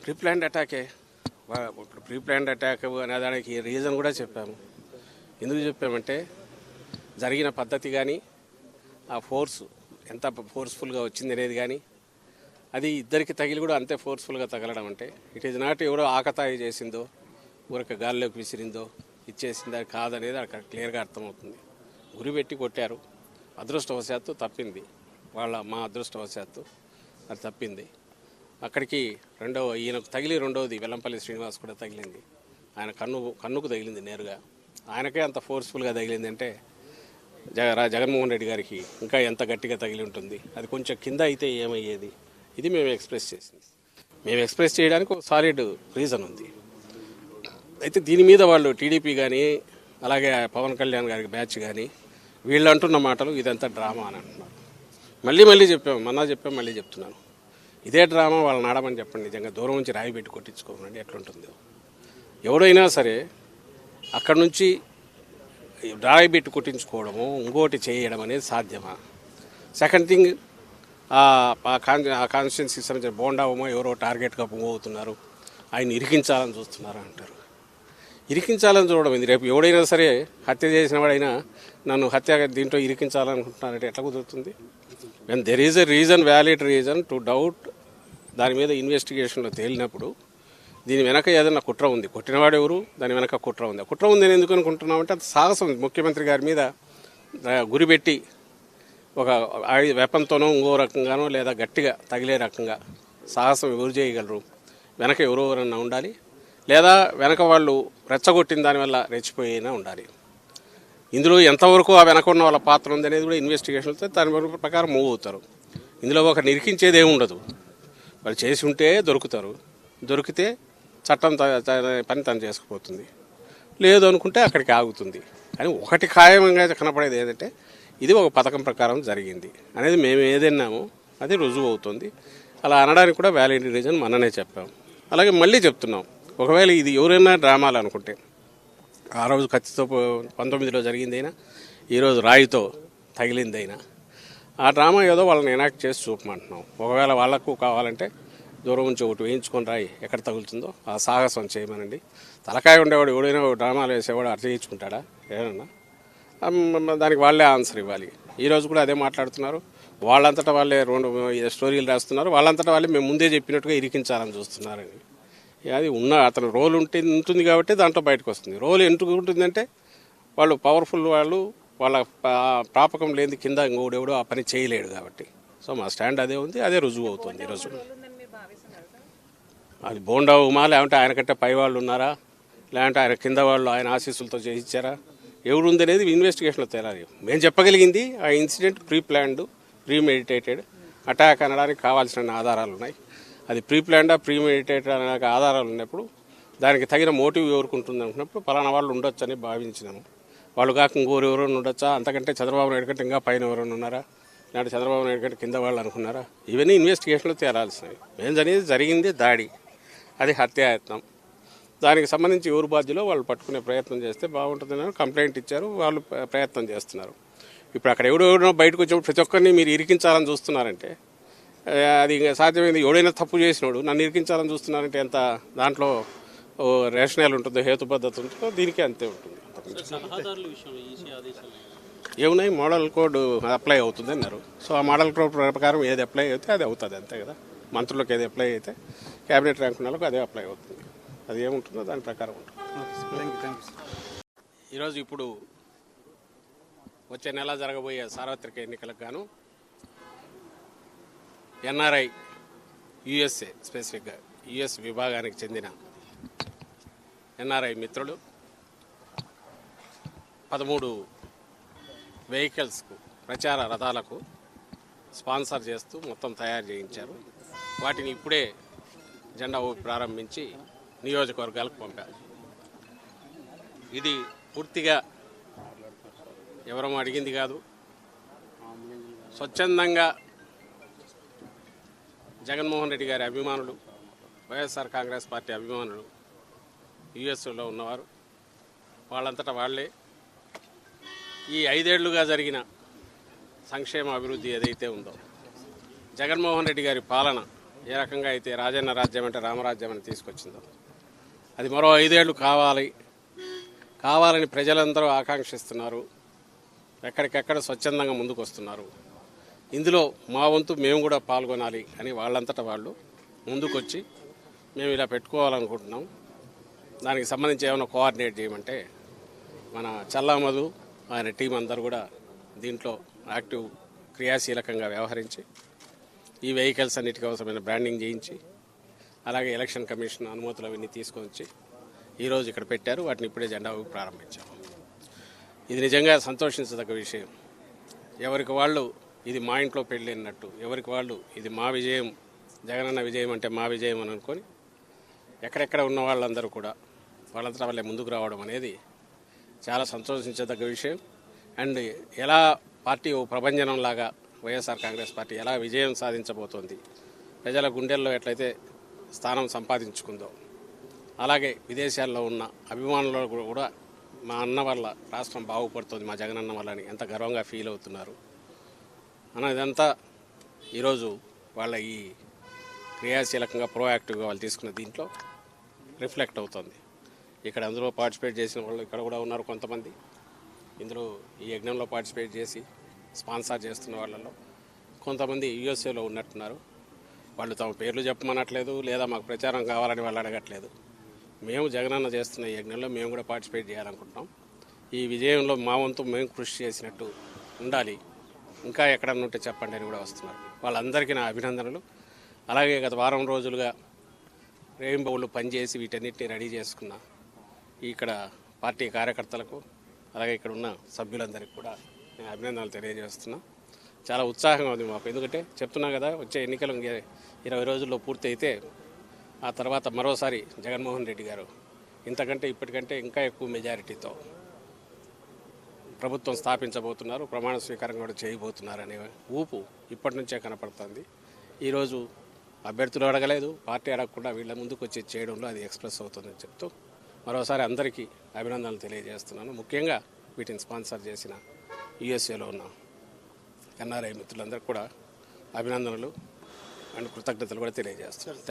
Pre planned అటాకే. ఇప్పుడు pre planned attack అనేదానికి రీజన్ కూడా చెప్పాము. ఎందుకు చెప్పామంటే జరిగిన పద్ధతి కానీ ఆ ఫోర్స్ ఎంత ఫోర్స్ఫుల్గా వచ్చింది అనేది కానీ అది ఇద్దరికి తగిలి కూడా అంతే ఫోర్స్ఫుల్గా తగలడం అంటే ఇట్ ఈజ్ నాట్ ఎవరో ఆకతాయి చేసిందో ఊరక గాల్లోకి విసిరిందో ఇచ్చేసిందా కాదనేది అక్కడ క్లియర్గా అర్థమవుతుంది. గురి పెట్టి కొట్టారు. అదృష్టవశాత్తు తప్పింది. మా అదృష్టవశాత్తు అది తప్పింది. అక్కడికి ఈయనకు తగిలి రెండవది వెల్లంపల్లి శ్రీనివాస్ కూడా తగిలింది. ఆయన కన్నుకు తగిలింది నేరుగా. ఆయనకే అంత ఫోర్స్ఫుల్గా తగిలింది అంటే జగన్మోహన్ రెడ్డి గారికి ఇంకా ఎంత గట్టిగా తగిలి ఉంటుంది. అది కొంచెం కింద అయితే ఏమయ్యేది? ఇది మేము ఎక్స్ప్రెస్ చేసింది. మేము ఎక్స్ప్రెస్ చేయడానికి ఒక సాలిడ్ రీజన్ ఉంది. అయితే దీని మీద వాళ్ళు టీడీపీ కానీ అలాగే పవన్ కళ్యాణ్ గారికి బ్యాచ్ కానీ వీళ్ళు అంటున్న మాటలు ఇదంతా డ్రామా అని అంటున్నారు. మళ్ళీ చెప్పాము, మళ్ళీ చెప్తున్నాను. ఇదే డ్రామా వాళ్ళని ఆడమని చెప్పండి. నిజంగా దూరం నుంచి రాయి పెట్టి కొట్టించుకోమండి ఎట్లుంటుందో. ఎవడైనా సరే అక్కడ నుంచి రాయి పెట్టి కొట్టించుకోవడము ఇంకోటి చేయడం అనేది సాధ్యమా? సెకండ్ థింగ్, ఆ కాన్స్టిట్యున్సీకి సంబంధించిన బోండామో ఎవరో టార్గెట్గా మూవ్ అవుతున్నారు, ఆయన ఇరికించాలని చూస్తున్నారు అంటారు. ఇరికించాలని చూడడం ఇది. రేపు ఎవడైనా సరే హత్య చేసిన వాడైనా నన్ను దీంట్లో ఇరికించాలనుకుంటున్నారంటే ఎట్లా కుదురుతుంది? When there is a reason, valid reason to doubt, దాని మీద ఇన్వెస్టిగేషన్లో తేలినప్పుడు దీని వెనక ఏదైనా కుట్ర ఉంది, కొట్టినవాడు ఎవరు, దాని వెనక కుట్ర ఉంది. కుట్ర ఉంది అని ఎందుకు అనుకుంటున్నామంటే అది సాహసం. ముఖ్యమంత్రి గారి మీద గురిపెట్టి ఒక వెపన్తోనో ఇంకో రకంగానో లేదా గట్టిగా తగిలే రకంగా సాహసం ఎవరు చేయగలరు? వెనక ఎవరెవరన్నా ఉండాలి, లేదా వెనక వాళ్ళు రెచ్చగొట్టిన దానివల్ల రెచ్చిపోయినా ఉండాలి. ఇందులో ఎంతవరకు ఆ వెనక ఉన్న వాళ్ళ పాత్ర ఉంది అనేది కూడా ఇన్వెస్టిగేషన్తో దాని ప్రకారం మూవ్ అవుతారు. ఇందులో ఒక నిరికించేది ఏమి ఉండదు. వాళ్ళు చేసి ఉంటే దొరుకుతారు, దొరికితే చట్టం పని తను చేసుకుపోతుంది, లేదు అనుకుంటే అక్కడికి ఆగుతుంది. కానీ ఒకటి ఖాయంగా కనపడేది ఏంటంటే ఇది ఒక పథకం ప్రకారం జరిగింది అనేది మేము ఏదన్నామో అది రుజువు అవుతుంది. అలా అనడానికి కూడా వ్యాలిడ్ రీజన్ మననే చెప్పాం. అలాగే మళ్ళీ చెప్తున్నాం, ఒకవేళ ఇది ఎవరైనా డ్రామాలు అనుకుంటే ఆ రోజు కత్తితో 19లో జరిగిందైనా ఈరోజు రాయితో తగిలిందైనా ఆ డ్రామా ఏదో వాళ్ళని ఎనాక్ట్ చేసి చూపమంటున్నాం. ఒకవేళ వాళ్లకు కావాలంటే దూరం నుంచి ఒకటి వేయించుకొని రాయి ఎక్కడ తగులుతుందో ఆ సాహసం చేయమనండి. తలకాయ ఉండేవాడు ఎవడైనా డ్రామాలు వేసేవాడు అట్లా చేయించుకుంటాడా? ఏమన్నా దానికి వాళ్ళే ఆన్సర్ ఇవ్వాలి. ఈరోజు కూడా అదే మాట్లాడుతున్నారు. వాళ్ళంతటా వాళ్ళే 2 స్టోరీలు రాస్తున్నారు. వాళ్ళంతటా వాళ్ళే మేము ముందే చెప్పినట్టుగా ఇరికించాలని చూస్తున్నారని. అది అతను రోల్ ఉంటుంది కాబట్టి దాంట్లో బయటకు వస్తుంది. రోల్ ఎందుకు ఉంటుందంటే వాళ్ళు పవర్ఫుల్, వాళ్ళ ప్రాపకం లేని కింద ఇంకోడెవడో ఆ పని చేయలేడు కాబట్టి. సో మా స్టాండ్ అదే ఉంది, అదే రుజువు అవుతుంది ఈరోజు. అది బోండా ఉమా, లేదంటే ఆయన కంటే పై వాళ్ళు ఉన్నారా, లేదంటే ఆయన కింద వాళ్ళు ఆయన ఆశీస్సులతో చేయించారా, ఎవరు ఉంది అనేది ఇన్వెస్టిగేషన్లో తేలాలి. మేము చెప్పగలిగింది ఆ incident pre planned, pre meditated attack అనడానికి కావాల్సిన ఆధారాలు ఉన్నాయి. అది ప్రీ ప్లాన్డా ప్రీ మెడిటేటెడ్ అనే ఆధారాలు ఉన్నప్పుడు దానికి తగిన మోటివ్ ఎవరుకుంటుంది అనుకున్నప్పుడు పలానా వాళ్ళు ఉండొచ్చు అని భావించినాము. వాళ్ళు కాక ఇంకోరు ఎవరైనా ఉండొచ్చా, అంతకంటే చంద్రబాబు నాయుడు కంటే ఇంకా పైన ఎవరైనా ఉన్నారా, లేదంటే చంద్రబాబు నాయుడు కంటే కింద వాళ్ళు అనుకున్నారా, ఇవన్నీ ఇన్వెస్టిగేషన్లో తేలాల్సినవి. మేము జరిగింది దాడి, అది హత్యాయత్నం. దానికి సంబంధించి ఎవరు బాధ్యులో వాళ్ళు పట్టుకునే ప్రయత్నం చేస్తే బాగుంటుందని కంప్లైంట్ ఇచ్చారు. వాళ్ళు ప్రయత్నం చేస్తున్నారు. ఇప్పుడు అక్కడ ఎవడెవడో బయటకు వచ్చినప్పుడు ప్రతి ఒక్కరిని మీరు ఇరికించాలని చూస్తున్నారంటే అది సాధ్యమైంది. ఎవడైనా తప్పు చేసినాడు నన్ను ఇరికించాలని చూస్తున్నారంటే ఎంత దాంట్లో రేషనల్ ఉంటుందో, హేతుబద్ధత ఉంటుందో, దీనికి అంతే ఉంటుంది. ఏమున్నాయి, మోడల్ కోడ్ అప్లై అవుతుంది అన్నారు. సో ఆ మోడల్ కోడ్ ప్రకారం ఏది అప్లై అయితే అది అవుతుంది, అంతే కదా. మంత్రులకు ఏది అప్లై అయితే క్యాబినెట్ ర్యాంక్ ఉన్న వాళ్ళకి అదే అప్లై అవుతుంది. అది ఏముంటుందో దాని ప్రకారం ఉంటుంది. ఈరోజు ఇప్పుడు వచ్చే నెల జరగబోయే సార్వత్రిక ఎన్నికలకు గాను ఎన్ఆర్ఐ యుఎస్ఏ, స్పెసిఫిక్గా యుఎస్ విభాగానికి చెందిన ఎన్ఆర్ఐ మిత్రులు 13 వెహికల్స్కు, ప్రచార రథాలకు స్పాన్సర్ చేస్తూ మొత్తం తయారు చేయించారు. వాటిని ఇప్పుడే జెండా ఊపి ప్రారంభించి నియోజకవర్గాలకు పంపారు. ఇది పూర్తిగా ఎవరూ అడిగింది కాదు. స్వచ్ఛందంగా జగన్మోహన్ రెడ్డి గారి అభిమానులు, వైఎస్ఆర్ కాంగ్రెస్ పార్టీ అభిమానులు యుఎస్లో ఉన్నవారు వాళ్ళంతటా వాళ్ళే ఈ 5 ఏళ్లుగా జరిగిన సంక్షేమ అభివృద్ధి ఏదైతే ఉందో, జగన్మోహన్ రెడ్డి గారి పాలన ఏ రకంగా అయితే రాజన్న రాజ్యం అంటే రామరాజ్యం అని తీసుకొచ్చిందో అది మరో 5 ఏళ్ళు కావాలని ప్రజలందరూ ఆకాంక్షిస్తున్నారు. ఎక్కడికెక్కడ స్వచ్ఛందంగా ముందుకు వస్తున్నారు. ఇందులో మా వంతు మేము కూడా పాల్గొనాలి అని వాళ్ళంతటా వాళ్ళు ముందుకొచ్చి మేము ఇలా పెట్టుకోవాలనుకుంటున్నాం, దానికి సంబంధించి ఏమైనా కోఆర్డినేట్ చేయమంటే మన చల్లామధు ఆయన టీం అందరూ కూడా దీంట్లో యాక్టివ్ క్రియాశీలకంగా వ్యవహరించి ఈ వెహికల్స్ అన్నిటికీ అవసరమైన బ్రాండింగ్ చేయించి అలాగే ఎలక్షన్ కమిషన్ అనుమతులు అవన్నీ తీసుకొని వచ్చి ఈరోజు ఇక్కడ పెట్టారు. వాటిని ఇప్పుడే జెండా ఊపి ప్రారంభించాము. ఇది నిజంగా సంతోషించదగ్గ విషయం. ఎవరికి వాళ్ళు ఇది మా ఇంట్లో పెళ్ళి అన్నట్టు, ఎవరికి వాళ్ళు ఇది మా విజయం, జగనన్న విజయం అంటే మా విజయం అని అనుకొని ఎక్కడెక్కడ ఉన్న వాళ్ళందరూ కూడా వాళ్ళంతా వాళ్ళే ముందుకు రావడం అనేది చాలా సంతోషించదగ్గ విషయం. అండ్ ఎలా పార్టీ ఓ ప్రభంజనంలాగా వైఎస్ఆర్ కాంగ్రెస్ పార్టీ ఎలా విజయం సాధించబోతోంది, ప్రజల గుండెల్లో ఎట్లయితే స్థానం సంపాదించుకుందో అలాగే విదేశాల్లో ఉన్న అభిమానులు కూడా మా అన్న వల్ల రాష్ట్రం బాగుపడుతుంది, మా జగనన్న వల్ల అని ఎంత గర్వంగా ఫీల్ అవుతున్నారు అన్నదంతా ఈరోజు వాళ్ళ ఈ క్రియాశీలకంగా ప్రోయాక్టివ్గా వాళ్ళు తీసుకున్న దీంట్లో రిఫ్లెక్ట్ అవుతుంది. ఇక్కడ అందులో పార్టిసిపేట్ చేసిన వాళ్ళు ఇక్కడ కూడా ఉన్నారు కొంతమంది. ఇందులో ఈ యజ్ఞంలో పార్టిసిపేట్ చేసి స్పాన్సర్ చేస్తున్న వాళ్ళలో కొంతమంది యూఎస్ఏలో ఉన్నట్టున్నారు. వాళ్ళు తమ పేర్లు చెప్పమనట్లేదు, లేదా మాకు ప్రచారం కావాలని వాళ్ళు అడగట్లేదు. మేము జగనన్న చేస్తున్న ఈ యజ్ఞంలో మేము కూడా పార్టిసిపేట్ చేయాలనుకుంటున్నాం. ఈ విజయంలో మా వంతు మేము కృషి చేసినట్టు ఉండాలి, ఇంకా ఎక్కడన్నా ఉంటే చెప్పండి అని కూడా వస్తున్నారు. వాళ్ళందరికీ నా అభినందనలు. అలాగే గత వారం రోజులుగా రెయిన్బోలు పనిచేసి వీటన్నిటిని రెడీ చేసుకున్న ఇక్కడ పార్టీ కార్యకర్తలకు అలాగే ఇక్కడ ఉన్న సభ్యులందరికీ కూడా నేను అభినందనలు తెలియజేస్తున్నా. చాలా ఉత్సాహంగా ఉంది మాకు, ఎందుకంటే చెప్తున్నా కదా వచ్చే ఎన్నికలు 20 రోజుల్లో పూర్తి అయితే ఆ తర్వాత మరోసారి జగన్మోహన్ రెడ్డి గారు ఇంతకంటే ఇప్పటికంటే ఇంకా ఎక్కువ మెజారిటీతో ప్రభుత్వం స్థాపించబోతున్నారు, ప్రమాణ స్వీకారం కూడా చేయబోతున్నారు అనే ఊపు ఇప్పటి నుంచే కనపడుతుంది. ఈరోజు అభ్యర్థులు అడగలేదు, పార్టీ అడగకుండా వీళ్ళ ముందుకు వచ్చి చేయడంలో అది ఎక్స్ప్రెస్ అవుతుందని చెప్తూ మరోసారి అందరికీ అభినందనలు తెలియజేస్తున్నాను. ముఖ్యంగా వీటిని స్పాన్సర్ చేసిన యూఎస్ఏలో ఉన్న ఎన్ఆర్ఐ మిత్రులందరికీ కూడా అభినందనలు అండ్ కృతజ్ఞతలు కూడా తెలియజేస్తున్నాను.